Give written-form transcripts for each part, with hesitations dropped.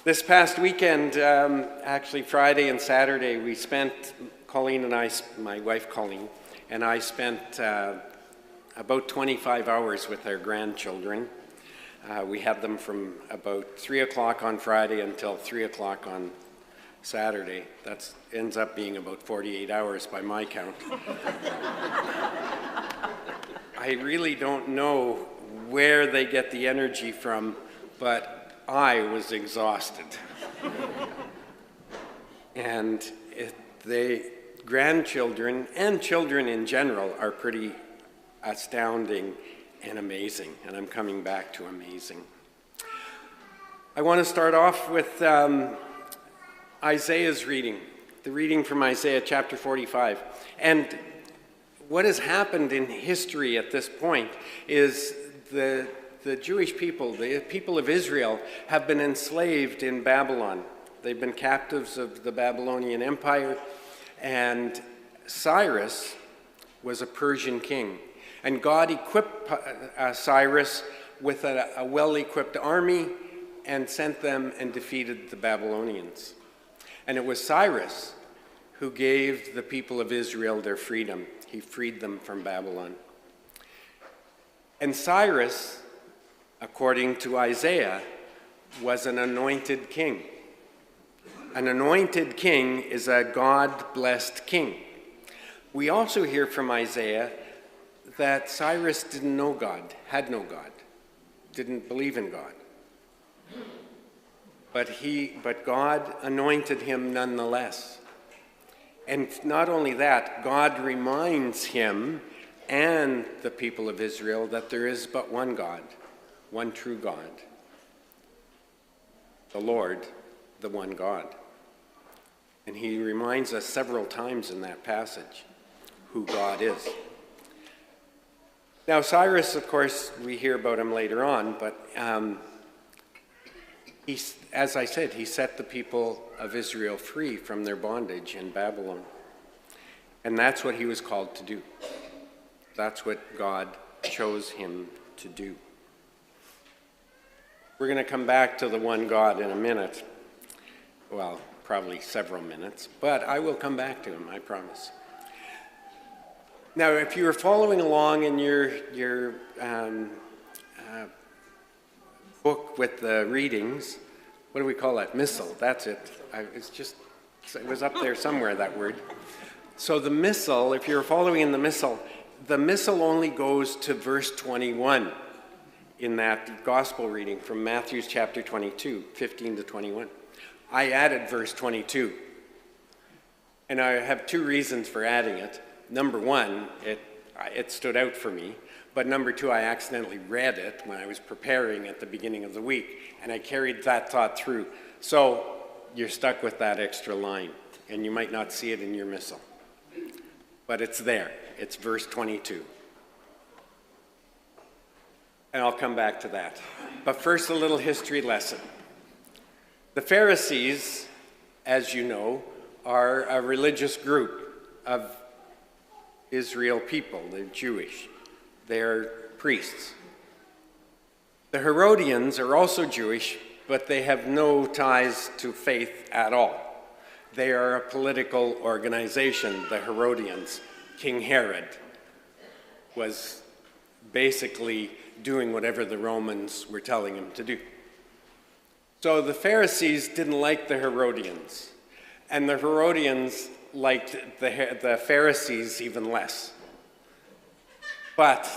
This past weekend, actually Friday and Saturday, we spent, Colleen and I, my wife Colleen, and I spent about 25 hours with our grandchildren. We had them from about 3 o'clock on Friday until 3 o'clock on Saturday. That ends up being about 48 hours by my count. I really don't know where they get the energy from, but I was exhausted. And the grandchildren and children in general are pretty astounding and amazing, and I'm coming back to amazing. I want to start off with Isaiah's reading, the reading from Isaiah chapter 45. And what has happened in history at this point is the Jewish people, the people of Israel, have been enslaved in Babylon. They've been captives of the Babylonian Empire, and Cyrus was a Persian king. And God equipped Cyrus with a well-equipped army and sent them and defeated the Babylonians. And it was Cyrus who gave the people of Israel their freedom. He freed them from Babylon. And Cyrus, according to Isaiah, was an anointed king. An anointed king is a God-blessed king. We also hear from Isaiah that Cyrus didn't know God, had no God, didn't believe in God. But God anointed him nonetheless. And not only that, God reminds him and the people of Israel that there is but one God, one true God, the Lord, the one God. And he reminds us several times in that passage who God is. Now, Cyrus, of course, we hear about him later on, but as I said, he set the people of Israel free from their bondage in Babylon. And that's what he was called to do. That's what God chose him to do. We're going to come back to the one God in a minute. Well, probably several minutes, but I will come back to him, I promise. Now, if you were following along in your book with the readings, what do we call that? Missal, that's it. It was up there somewhere, that word. So the missal, if you're following in the missal only goes to verse 21 in that gospel reading from Matthew chapter 22, 15 to 21. I added verse 22. And I have two reasons for adding it. Number one, it stood out for me. But number two, I accidentally read it when I was preparing at the beginning of the week, and I carried that thought through. So you're stuck with that extra line, and you might not see it in your missal. But it's there. It's verse 22. And I'll come back to that. But first, a little history lesson. The Pharisees, as you know, are a religious group of Israel people. They're Jewish. They're priests. The Herodians are also Jewish, but they have no ties to faith at all. They are a political organization, the Herodians. King Herod was basically doing whatever the Romans were telling him to do. So the Pharisees didn't like the Herodians, and the Herodians liked the Pharisees even less. But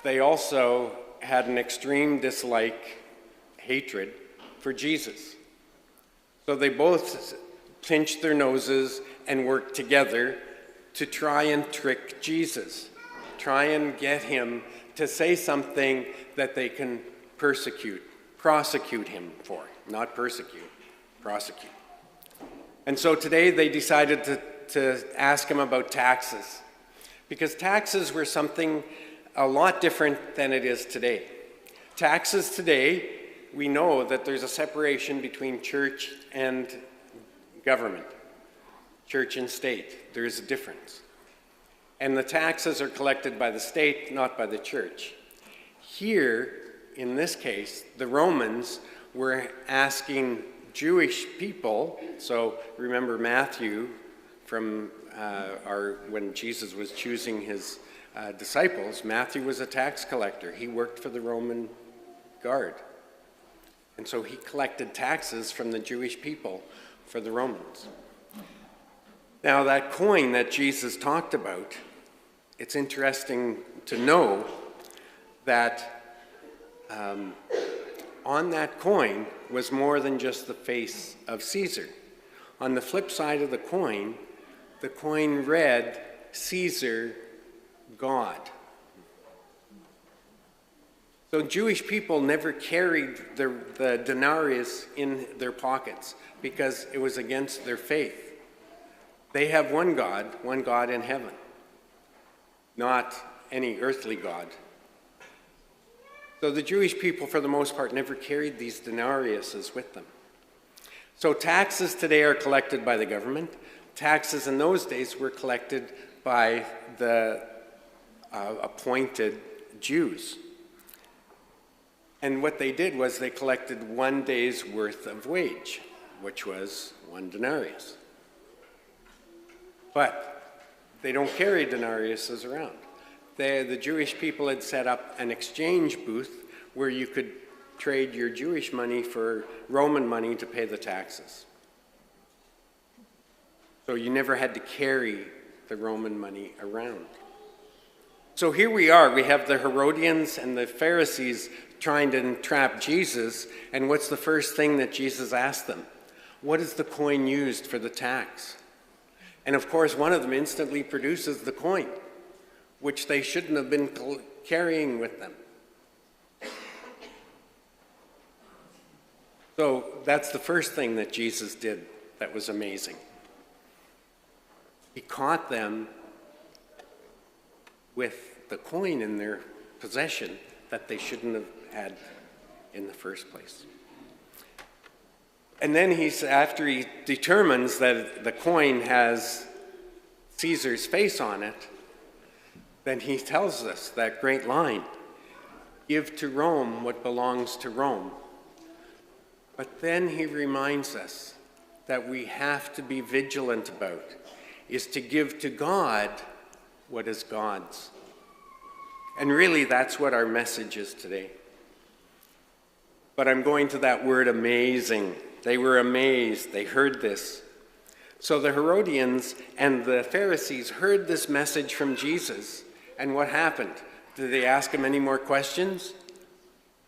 they also had an extreme dislike, hatred for Jesus. So they both pinched their noses and worked together to try and trick Jesus, try and get him to say something that they can prosecute him for. Not persecute, prosecute. And so today they decided to ask him about taxes, because taxes were something a lot different than it is today. Taxes today, we know that there's a separation between church and government, church and state. There is a difference. And the taxes are collected by the state, not by the church. Here, in this case, the Romans were asking Jewish people, so remember Matthew from when Jesus was choosing his disciples, Matthew was a tax collector. He worked for the Roman guard. And so he collected taxes from the Jewish people for the Romans. Now that coin that Jesus talked about, it's interesting to know that on that coin was more than just the face of Caesar. On the flip side of the coin read, Caesar, God. So Jewish people never carried the denarius in their pockets because it was against their faith. They have one God in heaven, not any earthly God. So the Jewish people, for the most part, never carried these denariuses with them. So taxes today are collected by the government. Taxes in those days were collected by the appointed Jews. And what they did was they collected 1 day's worth of wage, which was 1 denarius. But they don't carry denariuses around. The Jewish people had set up an exchange booth where you could trade your Jewish money for Roman money to pay the taxes. So you never had to carry the Roman money around. So here we are, we have the Herodians and the Pharisees trying to entrap Jesus, and what's the first thing that Jesus asked them? What is the coin used for the tax? And of course, one of them instantly produces the coin, which they shouldn't have been carrying with them. So that's the first thing that Jesus did that was amazing. He caught them with the coin in their possession that they shouldn't have had in the first place. And then after he determines that the coin has Caesar's face on it, then he tells us that great line, give to Rome what belongs to Rome. But then he reminds us that we have to be vigilant about is to give to God what is God's. And really that's what our message is today. But I'm going to that word amazing. They were amazed. They heard this. So the Herodians and the Pharisees heard this message from Jesus. And what happened? Did they ask him any more questions?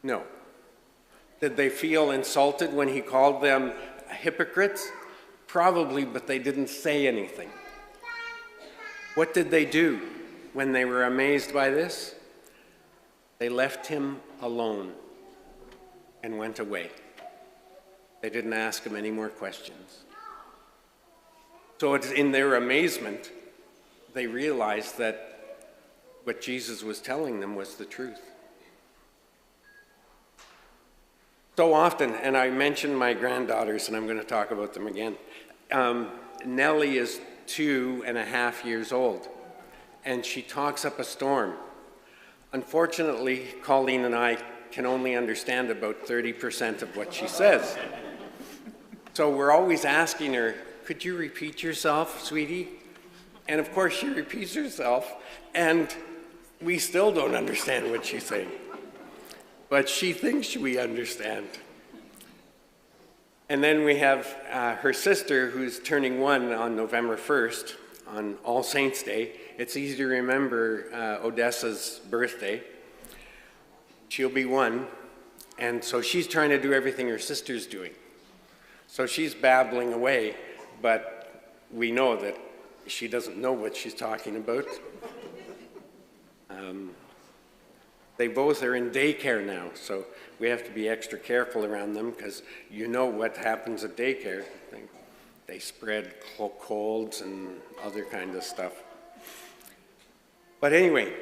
No. Did they feel insulted when he called them hypocrites? Probably, but they didn't say anything. What did they do when they were amazed by this? They left him alone and went away. They didn't ask him any more questions. So it's in their amazement, they realized that what Jesus was telling them was the truth. So often, and I mentioned my granddaughters, and I'm going to talk about them again. Nellie is 2.5 years old, and she talks up a storm. Unfortunately, Colleen and I can only understand about 30% of what she says. So we're always asking her, could you repeat yourself, sweetie? And of course she repeats herself, and we still don't understand what she's saying. But she thinks we understand. And then we have her sister, who's turning 1 on November 1st, on All Saints' Day. It's easy to remember Odessa's birthday. She'll be 1, and so she's trying to do everything her sister's doing. So she's babbling away, but we know that she doesn't know what she's talking about. They both are in daycare now, so we have to be extra careful around them because you know what happens at daycare. They spread colds and other kinds of stuff. But anyway,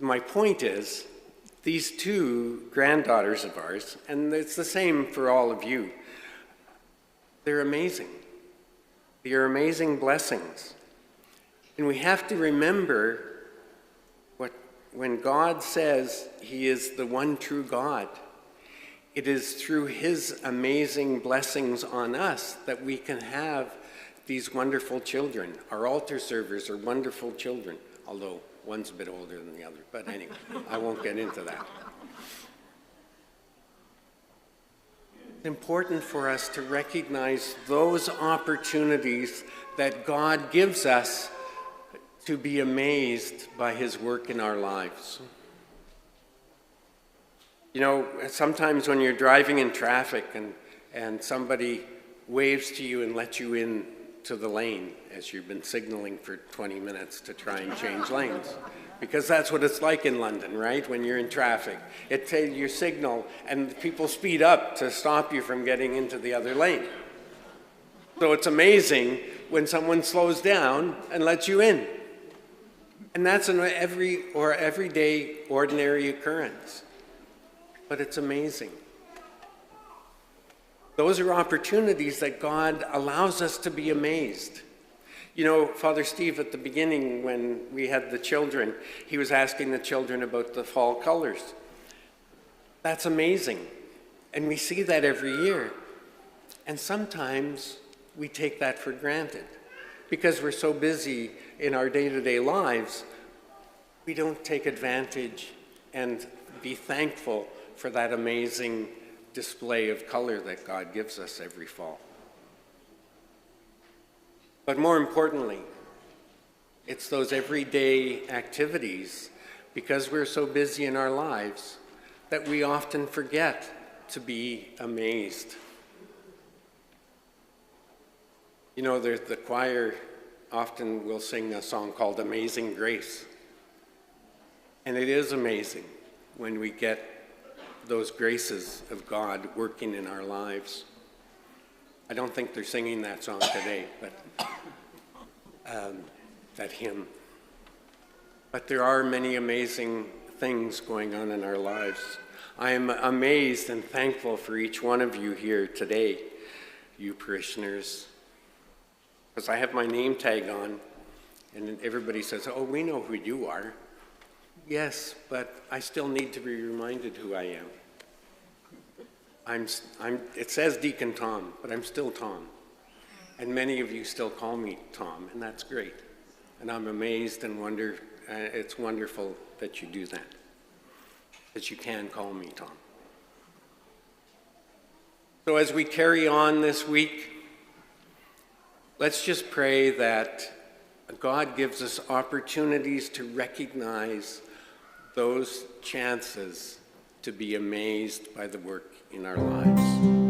my point is, these 2 granddaughters of ours, and it's the same for all of you, they're amazing. They're amazing blessings. And we have to remember what when God says he is the one true God, it is through his amazing blessings on us that we can have these wonderful children. Our altar servers are wonderful children, although one's a bit older than the other. But anyway, I won't get into that. It's important for us to recognize those opportunities that God gives us to be amazed by his work in our lives. You know, sometimes when you're driving in traffic and somebody waves to you and lets you in to the lane as you've been signaling for 20 minutes to try and change lanes. Because that's what it's like in London, right? When you're in traffic. You signal and people speed up to stop you from getting into the other lane. So it's amazing when someone slows down and lets you in. And that's an everyday, ordinary occurrence. But it's amazing. Those are opportunities that God allows us to be amazed. You know, Father Steve, at the beginning when we had the children, he was asking the children about the fall colors. That's amazing. And we see that every year. And sometimes we take that for granted. Because we're so busy in our day-to-day lives, we don't take advantage and be thankful for that amazing display of color that God gives us every fall. But more importantly, it's those everyday activities, because we're so busy in our lives, that we often forget to be amazed. You know, the choir often will sing a song called Amazing Grace. And it is amazing when we get those graces of God working in our lives. I don't think they're singing that song today, but that hymn. But there are many amazing things going on in our lives. I am amazed and thankful for each one of you here today, you parishioners, because I have my name tag on, and everybody says, "Oh, we know who you are." Yes, but I still need to be reminded who I am. It says Deacon Tom, but I'm still Tom. And many of you still call me Tom, and that's great. And I'm amazed and wonder, it's wonderful that you do that you can call me Tom. So as we carry on this week, let's just pray that God gives us opportunities to recognize those chances to be amazed by the work in our lives.